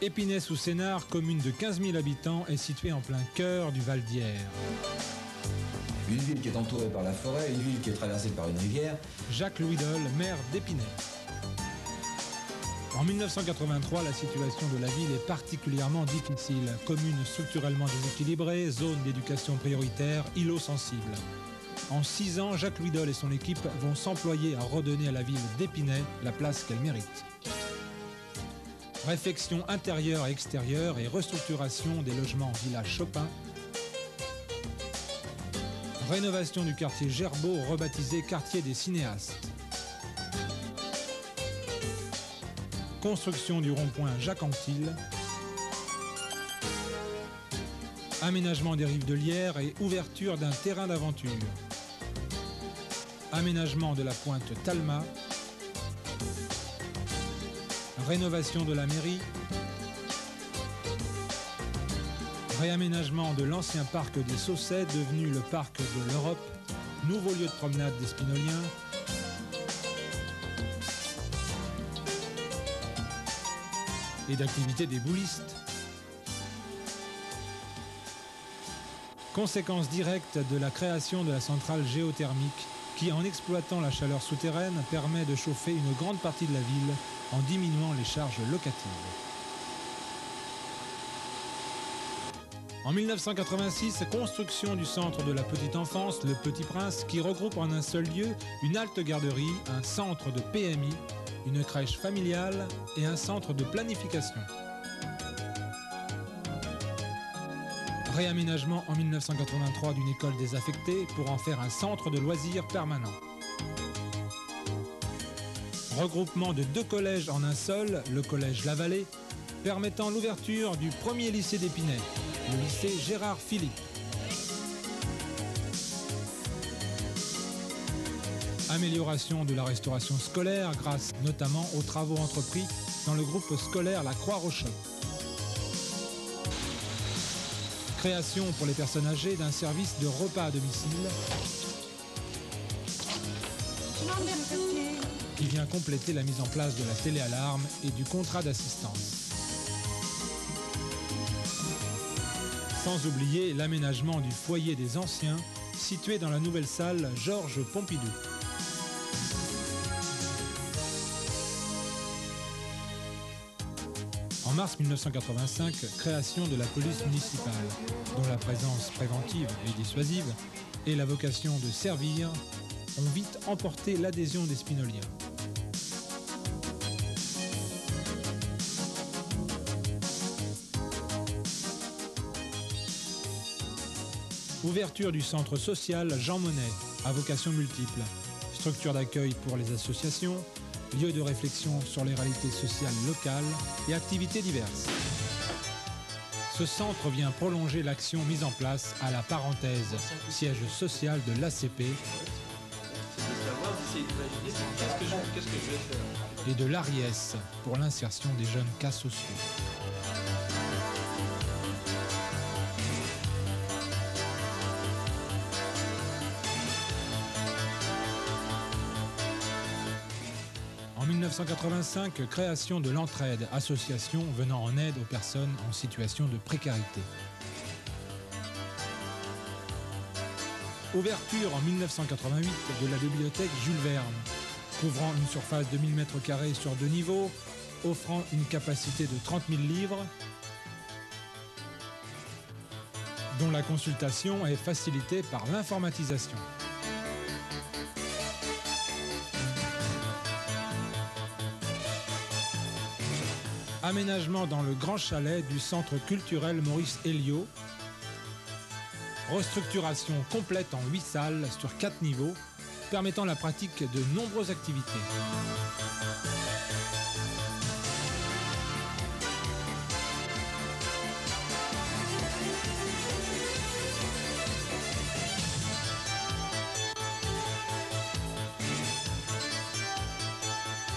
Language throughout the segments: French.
Épinay-sous-Sénart, commune de 15 000 habitants, est située en plein cœur du Val d'Hier. Une ville qui est entourée par la forêt, une ville qui est traversée par une rivière. Jacques Louis Dole, maire d'Épinay. En 1983, la situation de la ville est particulièrement difficile. Commune structurellement déséquilibrée, zone d'éducation prioritaire, îlot sensible. En 6 ans, Jacques Louis Dole et son équipe vont s'employer à redonner à la ville d'Épinay la place qu'elle mérite. Réfection intérieure et extérieure et restructuration des logements village Chopin. Rénovation du quartier Gerbeau, rebaptisé quartier des cinéastes. Construction du rond-point Jacques Anquetil. Aménagement des rives de l'Yerre et ouverture d'un terrain d'aventure. Aménagement de la pointe Talma. Rénovation de la mairie. Réaménagement de l'ancien parc des Saussets, devenu le parc de l'Europe. Nouveau lieu de promenade des Spinoliens. Et d'activité des boulistes. Conséquence directe de la création de la centrale géothermique qui, en exploitant la chaleur souterraine, permet de chauffer une grande partie de la ville en diminuant les charges locatives. En 1986, construction du centre de la petite enfance, le Petit Prince, qui regroupe en un seul lieu une halte garderie, un centre de PMI, une crèche familiale et un centre de planification. Réaménagement en 1983 d'une école désaffectée pour en faire un centre de loisirs permanent. Regroupement de 2 collèges en un seul, le collège La Vallée, permettant l'ouverture du premier lycée d'Épinay, le lycée Gérard Philippe. Amélioration de la restauration scolaire grâce notamment aux travaux entrepris dans le groupe scolaire La Croix-Rochelle. Création pour les personnes âgées d'un service de repas à domicile qui vient compléter la mise en place de la téléalarme et du contrat d'assistance. Sans oublier l'aménagement du foyer des anciens situé dans la nouvelle salle Georges Pompidou. En mars 1985, création de la police municipale, dont la présence préventive et dissuasive et la vocation de servir ont vite emporté l'adhésion des Spinoliens. Ouverture du centre social Jean Monnet, à vocation multiple, structure d'accueil pour les associations, lieu de réflexion sur les réalités sociales locales et activités diverses. Ce centre vient prolonger l'action mise en place à la parenthèse, siège social de l'ACP et de l'ARIES pour l'insertion des jeunes cas sociaux. En 1985, création de l'Entraide, association venant en aide aux personnes en situation de précarité. Ouverture en 1988 de la bibliothèque Jules Verne, couvrant une surface de 1000 m² sur 2 niveaux, offrant une capacité de 30 000 livres, dont la consultation est facilitée par l'informatisation. Aménagement dans le grand chalet du centre culturel Maurice Héliot. Restructuration complète en 8 salles sur 4 niveaux, permettant la pratique de nombreuses activités.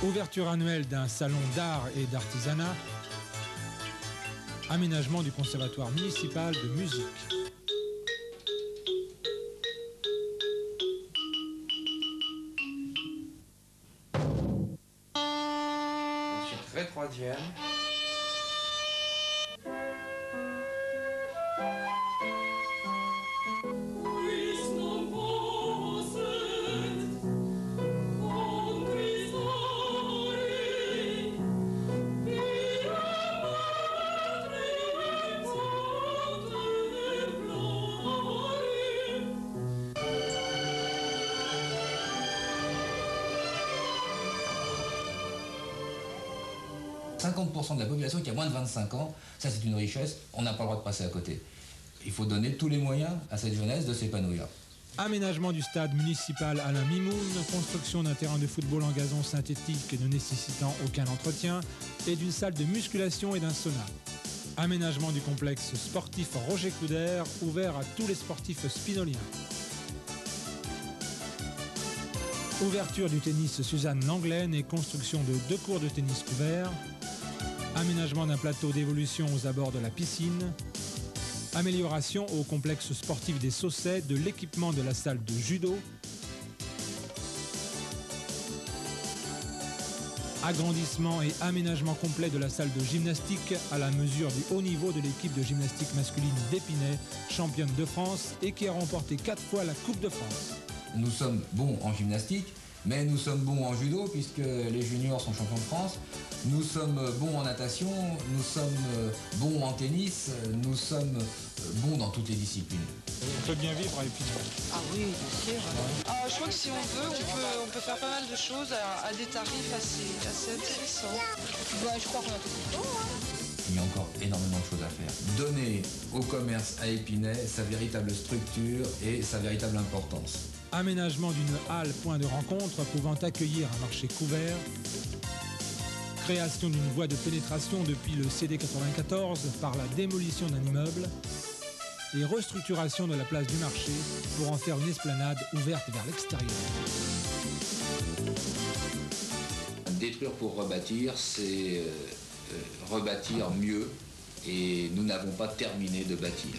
Ouverture annuelle d'un salon d'art et d'artisanat. Aménagement du conservatoire municipal de musique. Ensuite, ré troisième. 50% de la population qui a moins de 25 ans, ça c'est une richesse, on n'a pas le droit de passer à côté. Il faut donner tous les moyens à cette jeunesse de s'épanouir. Aménagement du stade municipal Alain Mimoun, construction d'un terrain de football en gazon synthétique ne nécessitant aucun entretien et d'une salle de musculation et d'un sauna. Aménagement du complexe sportif Roger Cloudère, ouvert à tous les sportifs spinoliens. Ouverture du tennis Suzanne Langlaine et construction de 2 cours de tennis couverts. Aménagement d'un plateau d'évolution aux abords de la piscine. Amélioration au complexe sportif des Saussets de l'équipement de la salle de judo. Agrandissement et aménagement complet de la salle de gymnastique à la mesure du haut niveau de l'équipe de gymnastique masculine d'Épinay, championne de France et qui a remporté 4 fois la Coupe de France. Nous sommes bons en gymnastique, mais nous sommes bons en judo puisque les juniors sont champions de France. Nous sommes bons en natation, nous sommes bons en tennis, nous sommes bons dans toutes les disciplines. On peut bien vivre à Épinay. Ah oui, bien sûr. Je crois que si on veut, on peut faire pas mal de choses à des tarifs assez intéressants. Je crois qu'on a tout. Il y a encore énormément de choses à faire. Donner au commerce à Épinay sa véritable structure et sa véritable importance. Aménagement d'une halle point de rencontre pouvant accueillir un marché couvert. Création d'une voie de pénétration depuis le CD 94 par la démolition d'un immeuble. Et restructuration de la place du marché pour en faire une esplanade ouverte vers l'extérieur. Détruire pour rebâtir, c'est rebâtir mieux et nous n'avons pas terminé de bâtir.